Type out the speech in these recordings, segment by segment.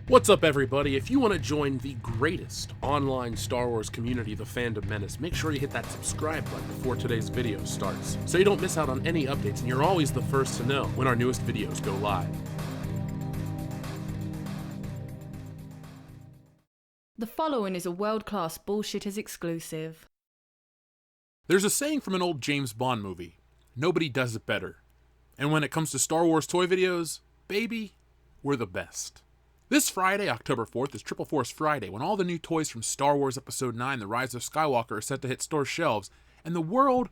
What's up, everybody? If you want to join the greatest online Star Wars community, the Fandom Menace, make sure you hit that subscribe button before today's video starts, so you don't miss out on any updates and you're always the first to know when our newest videos go live. The following is a world-class Bullshitters exclusive. There's a saying from an old James Bond movie, nobody does it better. And when it comes to Star Wars toy videos, baby, we're the best. This Friday, October 4th, is Triple Force Friday, when all the new toys from Star Wars Episode 9, The Rise of Skywalker, are set to hit store shelves, and the world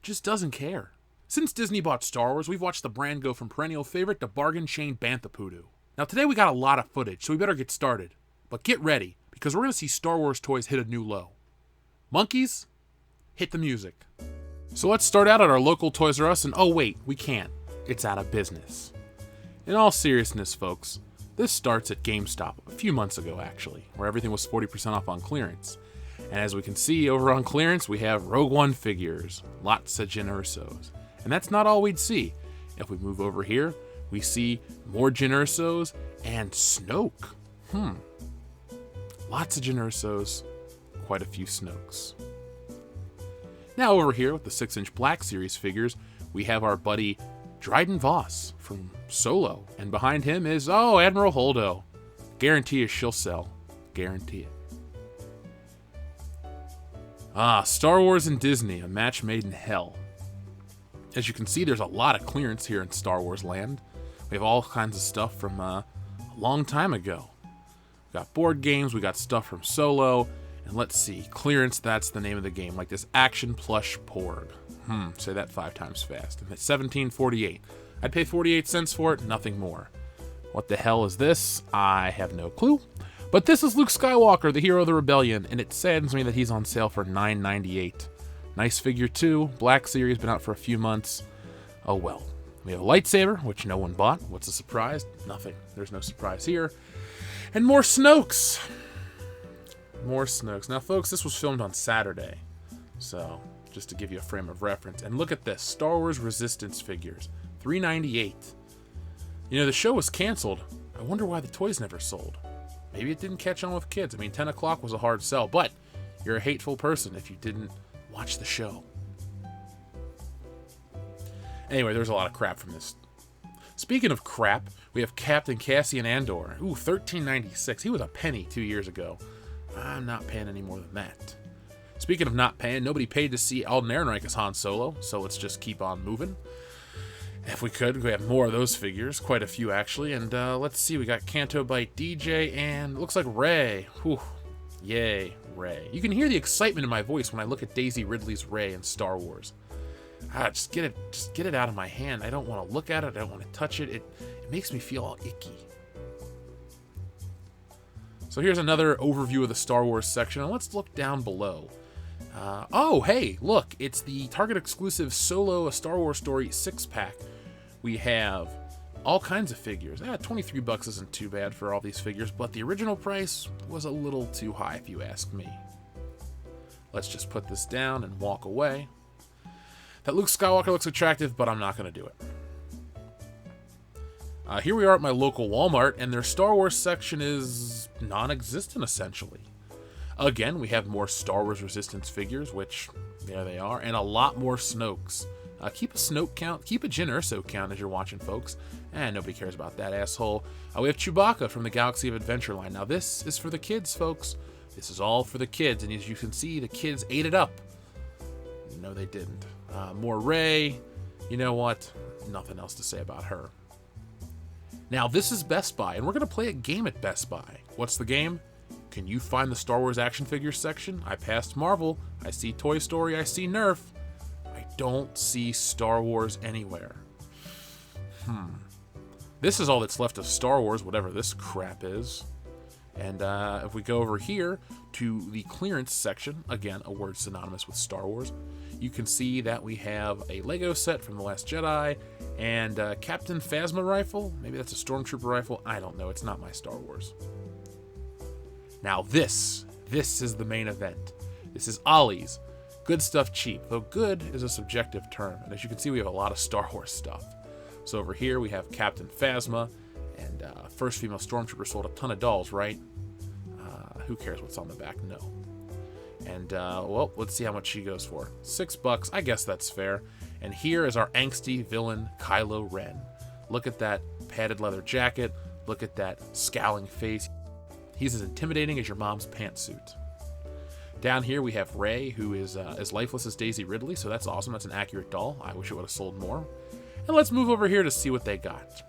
just doesn't care. Since Disney bought Star Wars, we've watched the brand go from perennial favorite to bargain chain Bantha-Poodoo. Now today we got a lot of footage, so we better get started. But get ready, because we're going to see Star Wars toys hit a new low. Monkeys, hit the music. So let's start out at our local Toys R Us, and oh wait, we can't. It's out of business. In all seriousness, folks, this starts at Gamestop, a few months ago actually, where everything was 40% off on clearance. And as we can see over on clearance, we have Rogue One figures, lots of Jyn Ersos. And that's not all we'd see. If we move over here, we see more Jyn Ersos and Snoke. Lots of Jyn Ersos, quite a few Snokes. Now over here with the 6-inch Black Series figures, we have our buddy Dryden Voss from Solo, and behind him is, Admiral Holdo. Guarantee you she'll sell. Guarantee it. Star Wars and Disney, a match made in hell. As you can see, there's a lot of clearance here in Star Wars land. We have all kinds of stuff from a long time ago. We got board games, we got stuff from Solo, and let's see, clearance, that's the name of the game, like this action plush Porg. Say that 5 times fast. And it's $17.48. I'd pay 48 cents for it, nothing more. What the hell is this? I have no clue. But this is Luke Skywalker, the hero of the rebellion, and it saddens me that he's on sale for $9.98. Nice figure too. Black Series, been out for a few months. Oh well. We have a lightsaber, which no one bought. What's a surprise? Nothing. There's no surprise here. And more Snokes. More Snokes. Now folks, this was filmed on Saturday. So, just to give you a frame of reference. And look at this, Star Wars Resistance figures, $3.98. You know, the show was canceled. I wonder why the toys never sold. Maybe it didn't catch on with kids. I mean, 10 o'clock was a hard sell, but you're a hateful person if you didn't watch the show. Anyway, there's a lot of crap from this. Speaking of crap, we have Captain Cassian Andor. Ooh, $13.96. He was a penny 2 years ago. I'm not paying any more than that. Speaking of not paying, nobody paid to see Alden Ehrenreich as Han Solo, so let's just keep on moving. If we could, we have more of those figures, quite a few actually, and let's see, we got Canto Bite DJ, and it looks like Rey. Whew. Yay, Rey. You can hear the excitement in my voice when I look at Daisy Ridley's Rey in Star Wars. Just get it out of my hand. I don't want to look at it, I don't want to touch it. It makes me feel all icky. So here's another overview of the Star Wars section, and let's look down below. Hey, look, it's the Target exclusive Solo: A Star Wars Story 6-pack. We have all kinds of figures. $23 isn't too bad for all these figures, but the original price was a little too high if you ask me. Let's just put this down and walk away. That Luke Skywalker looks attractive, but I'm not going to do it. Here we are at my local Walmart, and their Star Wars section is non-existent, essentially. Again, we have more Star Wars Resistance figures, which, there they are, and a lot more Snokes. Keep a Snoke count, keep a Jyn Erso count as you're watching, folks. And nobody cares about that asshole. We have Chewbacca from the Galaxy of Adventure line. Now this is for the kids, folks. This is all for the kids, and as you can see, the kids ate it up. No, they didn't. More Rey. You know what? Nothing else to say about her. Now, this is Best Buy, and we're going to play a game at Best Buy. What's the game? Can you find the Star Wars action figures section? I passed Marvel. I see Toy Story. I see Nerf. I don't see Star Wars anywhere. This is all that's left of Star Wars, whatever this crap is. And if we go over here to the clearance section, again, a word synonymous with Star Wars, you can see that we have a Lego set from The Last Jedi and Captain Phasma rifle. Maybe that's a Stormtrooper rifle. I don't know. It's not my Star Wars. Now this is the main event. This is Ollie's Good Stuff Cheap, though good is a subjective term. And as you can see, we have a lot of Star Wars stuff. So over here we have Captain Phasma, and first female stormtrooper sold a ton of dolls, right? Who cares what's on the back? No. And, well, let's see how much she goes for. $6, I guess that's fair. And here is our angsty villain, Kylo Ren. Look at that padded leather jacket. Look at that scowling face. He's as intimidating as your mom's pantsuit. Down here we have Rey, who is as lifeless as Daisy Ridley, so that's awesome. That's an accurate doll. I wish it would have sold more. And let's move over here to see what they got.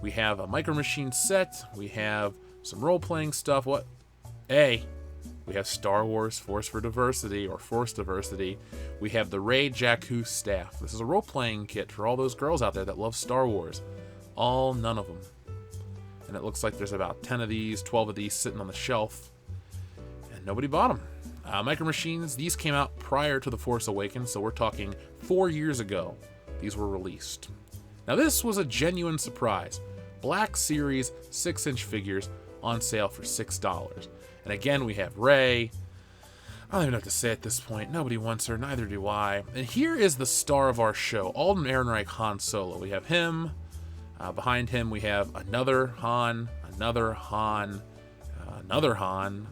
We have a Micro Machine set. We have some role-playing stuff. What? Hey, we have Star Wars Force for Diversity, or Force Diversity. We have the Rey Jakku staff. This is a role-playing kit for all those girls out there that love Star Wars. All none of them. And it looks like there's about 10 of these, 12 of these sitting on the shelf. And nobody bought them. Micro Machines, these came out prior to The Force Awakens, so we're talking 4 years ago these were released. Now this was a genuine surprise. Black Series 6-inch figures on sale for $6. And again, we have Rey. I don't even know what to say at this point. Nobody wants her, neither do I. And here is the star of our show, Alden Ehrenreich Han Solo. We have him. Behind him, we have another Han, another Han, another Han.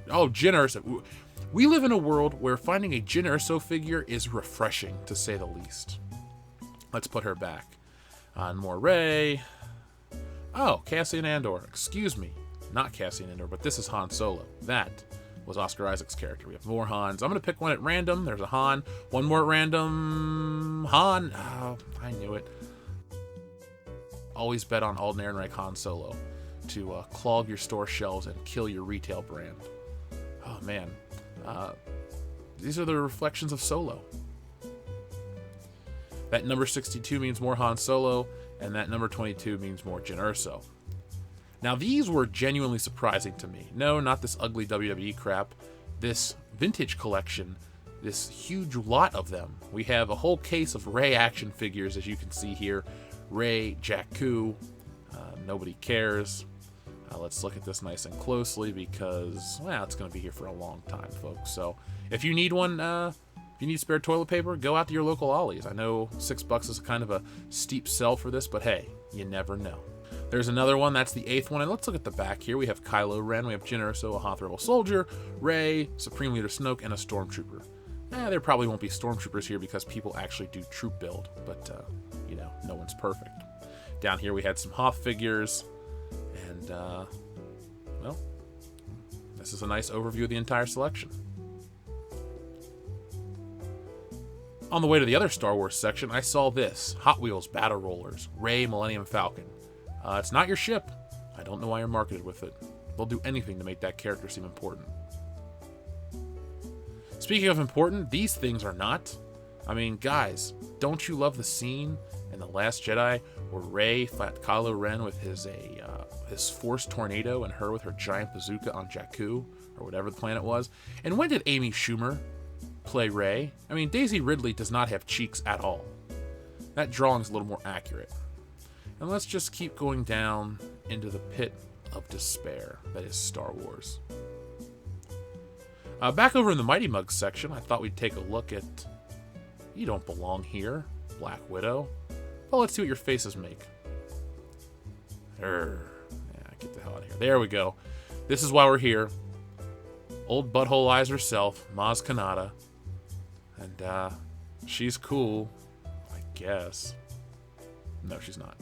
Oh, Jyn Erso. We live in a world where finding a Jyn Erso figure is refreshing, to say the least. Let's put her back. On more Rey. Oh, Cassian Andor. Excuse me. Not Cassian Andor, but this is Han Solo. That was Oscar Isaac's character. We have more Hans. I'm going to pick one at random. There's a Han. One more at random. Han. Oh, I knew it. Always bet on Alden Ehrenreich Han Solo to clog your store shelves and kill your retail brand. Oh, man. These are the reflections of Solo. That number 62 means more Han Solo, and that number 22 means more Jyn Erso. Now, these were genuinely surprising to me. No, not this ugly WWE crap. This vintage collection, this huge lot of them. We have a whole case of Rey action figures, as you can see here. Rey Jakku. Nobody cares. Let's look at this nice and closely because, well, it's going to be here for a long time, folks. So if you need one, if you need spare toilet paper, go out to your local Ollie's. I know $6 is kind of a steep sell for this, but hey, you never know. There's another one. That's the 8th one. And let's look at the back here. We have Kylo Ren. We have Jyn Erso, a Hoth Rebel soldier, Rey, Supreme Leader Snoke, and a Stormtrooper. There probably won't be Stormtroopers here because people actually do troop build, but, you know, no one's perfect. Down here we had some Hoth figures, and, well, this is a nice overview of the entire selection. On the way to the other Star Wars section, I saw this. Hot Wheels Battle Rollers, Rey Millennium Falcon. It's not your ship. I don't know why you're marketed with it. They'll do anything to make that character seem important. Speaking of important, these things are not. I mean, guys, don't you love the scene in The Last Jedi where Rey fought Kylo Ren with his Force Tornado and her with her giant bazooka on Jakku, or whatever the planet was? And when did Amy Schumer play Rey? I mean, Daisy Ridley does not have cheeks at all. That drawing's a little more accurate. And let's just keep going down into the pit of despair that is Star Wars. Back over in the Mighty Mugs section, I thought we'd take a look at You Don't Belong Here, Black Widow. Well, let's see what your faces make. Yeah, get the hell out of here. There we go. This is why we're here. Old Butthole Eyes herself, Maz Kanata. And, she's cool, I guess. No, she's not.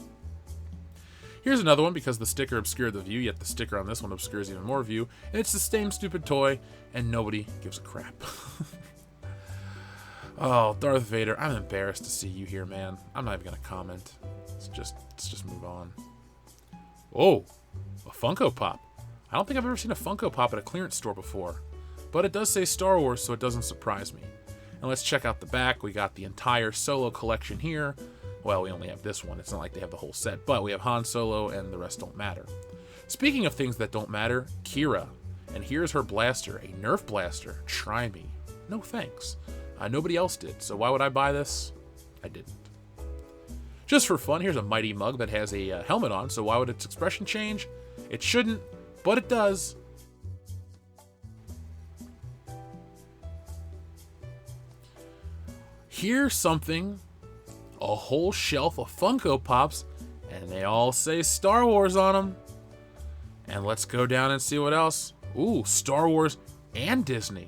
Here's another one because the sticker obscured the view, yet the sticker on this one obscures even more view. And it's the same stupid toy, and nobody gives a crap. Oh, Darth Vader, I'm embarrassed to see you here, man. I'm not even going to comment. Let's just move on. Oh, a Funko Pop. I don't think I've ever seen a Funko Pop at a clearance store before. But it does say Star Wars, so it doesn't surprise me. And let's check out the back. We got the entire Solo collection here. Well, we only have this one. It's not like they have the whole set. But we have Han Solo, and the rest don't matter. Speaking of things that don't matter, Kira. And here's her blaster, a Nerf blaster. Try me. No thanks. Nobody else did, so why would I buy this? I didn't. Just for fun, here's a Mighty Mug that has a helmet on, so why would its expression change? It shouldn't, but it does. Here's something, a whole shelf of Funko Pops, And they all say Star Wars on them. And let's go down and see what else. Ooh, Star Wars and Disney.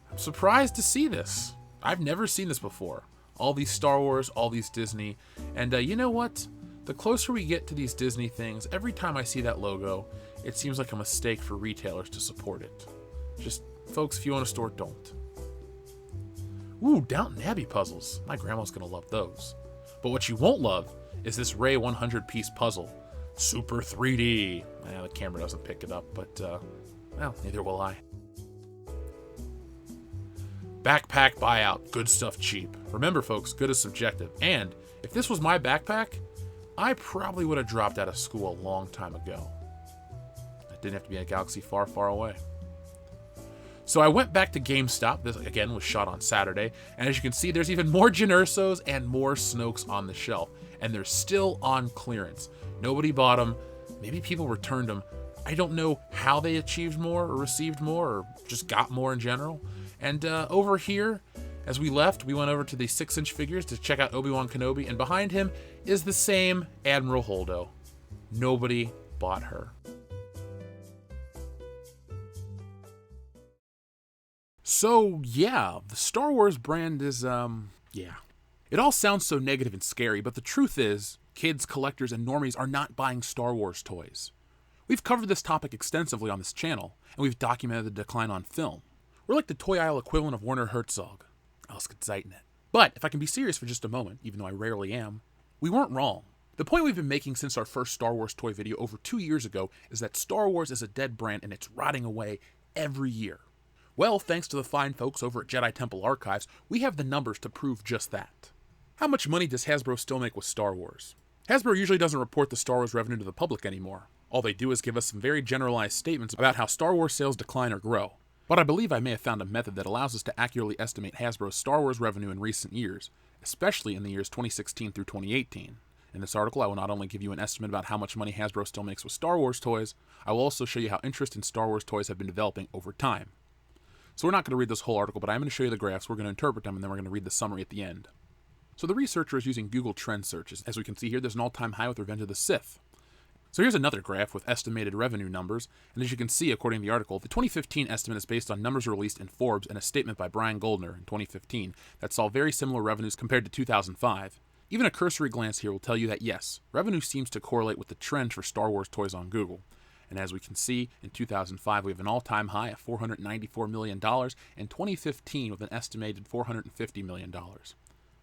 I'm surprised to see this. I've never seen this before. All these Star Wars, all these Disney. And you know what? The closer we get to these Disney things, every time I see that logo, it seems like a mistake for retailers to support it. Just, folks, if you own a store, don't. Ooh, Downton Abbey puzzles. My grandma's gonna love those. But what you won't love is this Rey 100-piece puzzle. Super 3D. The camera doesn't pick it up, but, well, neither will I. Backpack buyout. Good stuff cheap. Remember, folks, good is subjective. And if this was my backpack, I probably would have dropped out of school a long time ago. It didn't have to be in a galaxy far, far away. So I went back to GameStop. This, again, was shot on Saturday. And as you can see, there's even more Jyn Ersos and more Snokes on the shelf. And they're still on clearance. Nobody bought them. Maybe people returned them. I don't know how they achieved more or received more or just got more in general. And over here, as we left, we went over to the 6-inch figures to check out Obi-Wan Kenobi. And behind him is the same Admiral Holdo. Nobody bought her. So, yeah, the Star Wars brand is, yeah. It all sounds so negative and scary, but the truth is, kids, collectors, and normies are not buying Star Wars toys. We've covered this topic extensively on this channel, and we've documented the decline on film. We're like the toy aisle equivalent of Werner Herzog. Ausgezeichnet. But, if I can be serious for just a moment, even though I rarely am, we weren't wrong. The point we've been making since our first Star Wars toy video over 2 years ago is that Star Wars is a dead brand and it's rotting away every year. Well, thanks to the fine folks over at Jedi Temple Archives, we have the numbers to prove just that. How much money does Hasbro still make with Star Wars? Hasbro usually doesn't report the Star Wars revenue to the public anymore. All they do is give us some very generalized statements about how Star Wars sales decline or grow. But I believe I may have found a method that allows us to accurately estimate Hasbro's Star Wars revenue in recent years, especially in the years 2016 through 2018. In this article, I will not only give you an estimate about how much money Hasbro still makes with Star Wars toys, I will also show you how interest in Star Wars toys have been developing over time. So we're not going to read this whole article, but I'm going to show you the graphs, we're going to interpret them, and then we're going to read the summary at the end. So the researcher is using Google Trend searches. As we can see here, there's an all-time high with Revenge of the Sith. So here's another graph with estimated revenue numbers, and as you can see, according to the article, the 2015 estimate is based on numbers released in Forbes and a statement by Brian Goldner in 2015 that saw very similar revenues compared to 2005. Even a cursory glance here will tell you that yes, revenue seems to correlate with the trend for Star Wars toys on Google. And as we can see, in 2005 we have an all-time high of $494 million, and 2015 with an estimated $450 million.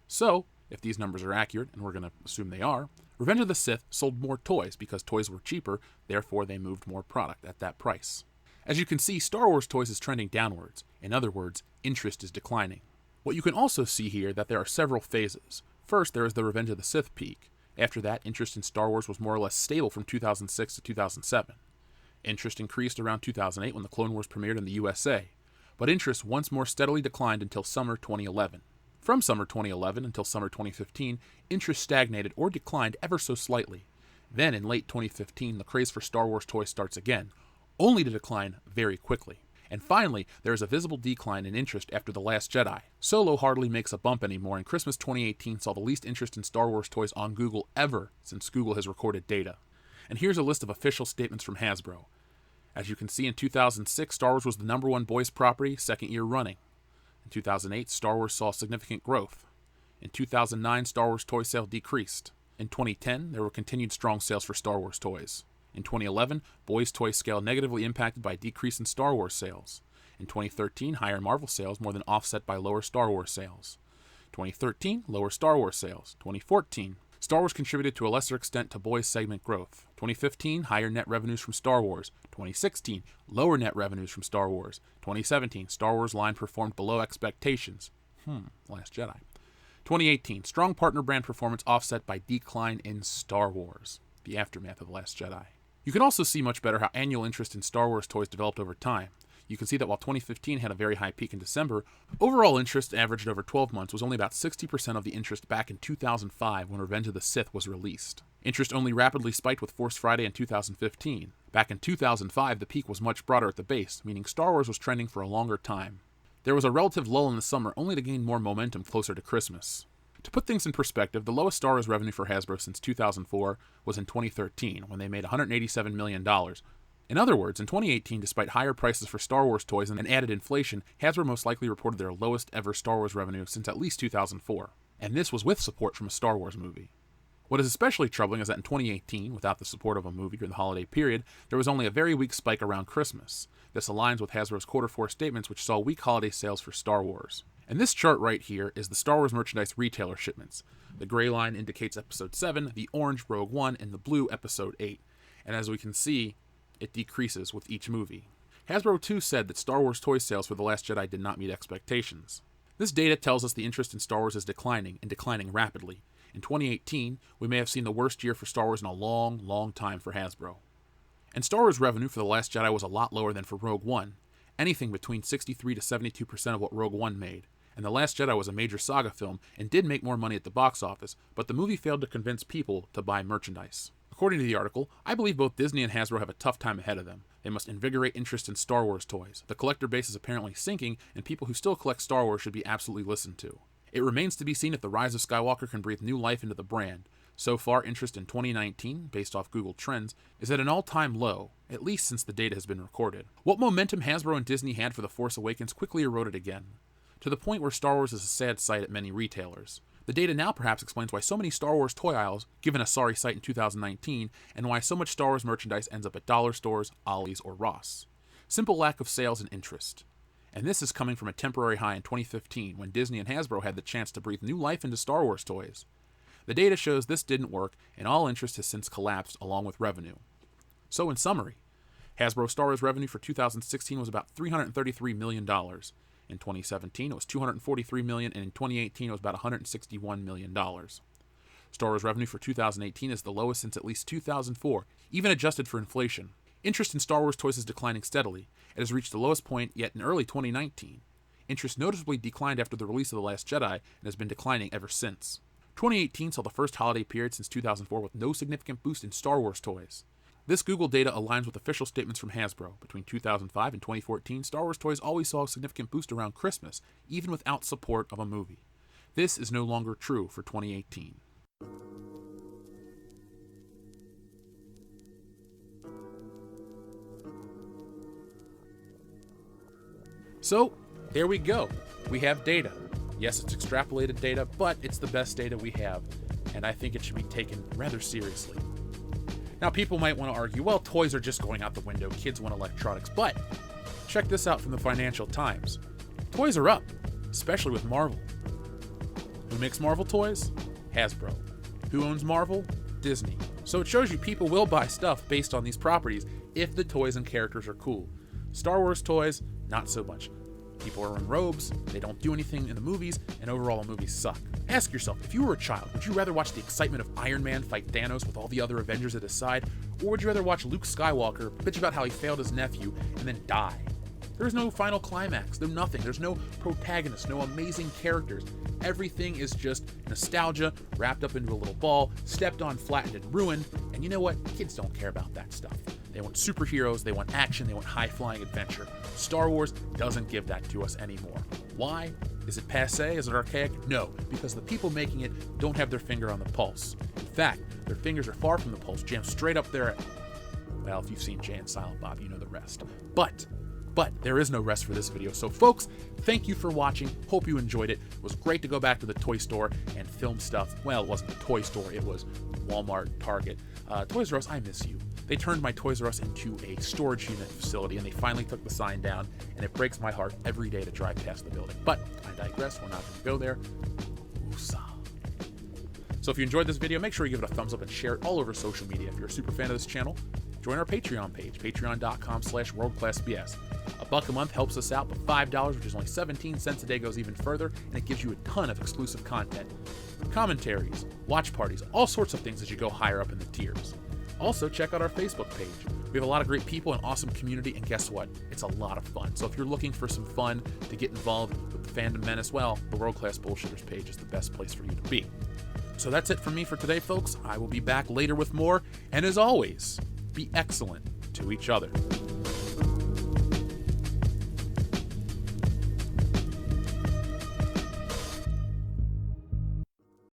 So, if these numbers are accurate, and we're going to assume they are, Revenge of the Sith sold more toys because toys were cheaper, therefore they moved more product at that price. As you can see, Star Wars toys is trending downwards. In other words, interest is declining. What you can also see here that there are several phases. First, there is the Revenge of the Sith peak. After that, interest in Star Wars was more or less stable from 2006 to 2007. Interest increased around 2008 when the Clone Wars premiered in the USA, but interest once more steadily declined until summer 2011. From summer 2011 until summer 2015, interest stagnated or declined ever so slightly. Then in late 2015, the craze for Star Wars toys starts again, only to decline very quickly. And finally, there is a visible decline in interest after The Last Jedi. Solo hardly makes a bump anymore, and Christmas 2018 saw the least interest in Star Wars toys on Google ever since Google has recorded data. And here's a list of official statements from Hasbro. As you can see, in 2006, Star Wars was the #1 boys property, second year running. In 2008, Star Wars saw significant growth. In 2009, Star Wars toy sales decreased. In 2010, there were continued strong sales for Star Wars toys. In 2011, boys' toy scale negatively impacted by a decrease in Star Wars sales. In 2013, higher Marvel sales more than offset by lower Star Wars sales. 2013, lower Star Wars sales. 2014, Star Wars contributed to a lesser extent to boys' segment growth. 2015, higher net revenues from Star Wars. 2016, lower net revenues from Star Wars. 2017, Star Wars line performed below expectations. Last Jedi. 2018, strong partner brand performance offset by decline in Star Wars. The aftermath of Last Jedi. You can also see much better how annual interest in Star Wars toys developed over time. You can see that while 2015 had a very high peak in December, overall interest averaged over 12 months was only about 60% of the interest back in 2005 when Revenge of the Sith was released. Interest only rapidly spiked with Force Friday in 2015. Back in 2005, the peak was much broader at the base, meaning Star Wars was trending for a longer time. There was a relative lull in the summer only to gain more momentum closer to Christmas. To put things in perspective, the lowest Star Wars revenue for Hasbro since 2004 was in 2013, when they made $187 million. In other words, in 2018, despite higher prices for Star Wars toys and added inflation, Hasbro most likely reported their lowest ever Star Wars revenue since at least 2004. And this was with support from a Star Wars movie. What is especially troubling is that in 2018, without the support of a movie during the holiday period, there was only a very weak spike around Christmas. This aligns with Hasbro's Q4 statements, which saw weak holiday sales for Star Wars. And this chart right here is the Star Wars merchandise retailer shipments. The gray line indicates Episode 7, the orange Rogue One, and the blue Episode 8. And as we can see, it decreases with each movie. Hasbro too said that Star Wars toy sales for The Last Jedi did not meet expectations. This data tells us the interest in Star Wars is declining, and declining rapidly. In 2018, we may have seen the worst year for Star Wars in a long, long time for Hasbro. And Star Wars revenue for The Last Jedi was a lot lower than for Rogue One, anything between 63 to 72% of what Rogue One made. And The Last Jedi was a major saga film and did make more money at the box office, but the movie failed to convince people to buy merchandise. According to the article, I believe both Disney and Hasbro have a tough time ahead of them. They must invigorate interest in Star Wars toys. The collector base is apparently sinking, and people who still collect Star Wars should be absolutely listened to. It remains to be seen if The Rise of Skywalker can breathe new life into the brand. So far, interest in 2019, based off Google Trends, is at an all-time low, at least since the data has been recorded. What momentum Hasbro and Disney had for The Force Awakens quickly eroded again, to the point where Star Wars is a sad sight at many retailers. The data now perhaps explains why so many Star Wars toy aisles given a sorry sight in 2019, and why so much Star Wars merchandise ends up at dollar stores, Ollie's, or Ross. Simple lack of sales and interest. And this is coming from a temporary high in 2015, when Disney and Hasbro had the chance to breathe new life into Star Wars toys. The data shows this didn't work, and all interest has since collapsed along with revenue. So in summary, Hasbro Star Wars revenue for 2016 was about $333 million. In 2017, it was $243 million, and in 2018, it was about $161 million. Star Wars revenue for 2018 is the lowest since at least 2004, even adjusted for inflation. Interest in Star Wars toys is declining steadily. It has reached the lowest point yet in early 2019. Interest noticeably declined after the release of The Last Jedi and has been declining ever since. 2018 saw the first holiday period since 2004 with no significant boost in Star Wars toys. This Google data aligns with official statements from Hasbro. Between 2005 and 2014, Star Wars toys always saw a significant boost around Christmas, even without support of a movie. This is no longer true for 2018. So, there we go. We have data. Yes, it's extrapolated data, but it's the best data we have, and I think it should be taken rather seriously. Now, people might want to argue, well, toys are just going out the window, kids want electronics, but check this out from the Financial Times. Toys are up, especially with Marvel. Who makes Marvel toys? Hasbro. Who owns Marvel? Disney. So it shows you people will buy stuff based on these properties if the toys and characters are cool. Star Wars toys, not so much. People are in robes, they don't do anything in the movies, and overall the movies suck. Ask yourself, if you were a child, would you rather watch the excitement of Iron Man fight Thanos with all the other Avengers at his side, or would you rather watch Luke Skywalker bitch about how he failed his nephew and then die? There's no final climax, there's nothing, there's no protagonist, no amazing characters. Everything is just nostalgia wrapped up into a little ball, stepped on, flattened, and ruined, and you know what? Kids don't care about that stuff. They want superheroes, they want action, they want high-flying adventure. Star Wars doesn't give that to us anymore. Why? Is it passé? Is it archaic? No, because the people making it don't have their finger on the pulse. In fact, their fingers are far from the pulse, jammed straight up there at, well, if you've seen Jay and Silent Bob, you know the rest. But there is no rest for this video. So folks, thank you for watching. Hope you enjoyed it. It was great to go back to the toy store and film stuff. Well, it wasn't the toy store, it was Walmart, Target. Toys R Us, I miss you. They turned my Toys R Us into a storage unit facility, and they finally took the sign down, and it breaks my heart every day to drive past the building. But I digress, we're not going to go there. Woosah. So if you enjoyed this video, make sure you give it a thumbs up and share it all over social media. If you're a super fan of this channel, join our Patreon page, patreon.com/worldclassbs. $1 a month helps us out, but $5, which is only 17 cents a day, goes even further, and it gives you a ton of exclusive content. Commentaries, watch parties, all sorts of things as you go higher up in the tiers. Also, check out our Facebook page. We have a lot of great people and awesome community, and guess what? It's a lot of fun. So if you're looking for some fun to get involved with the Fandom Menace, well, the World Class Bullshitters page is the best place for you to be. So that's it for me for today, folks. I will be back later with more, and as always, be excellent to each other.